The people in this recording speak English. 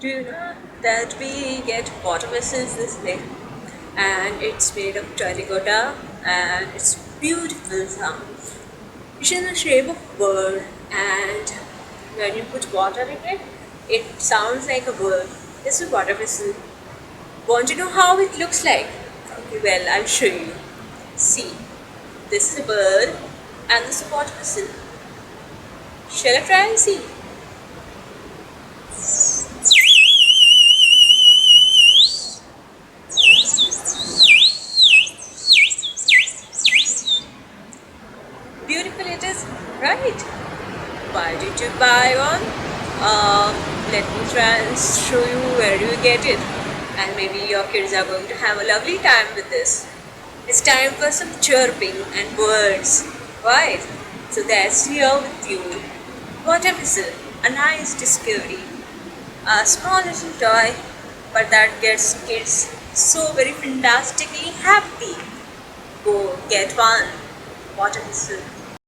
Do you know that we get water vessels this way? And it's made of terracotta and it's beautiful sound. It's in the shape of a bird, and when you put water in it, it sounds like a bird. This is a water vessel. Want to know how it looks like? Okay, well, I'll show you. See, this is a bird and this is a water vessel. Shall I try and see? Beautiful it is, right? Why did you buy one? Let me try and show you where you get it. And maybe your kids are going to have a lovely time with this. It's time for some chirping and words, right? So that's here with you. Water whistle, a nice discovery. A small little toy, but that gets kids so very fantastically happy. Go get one. Water whistle.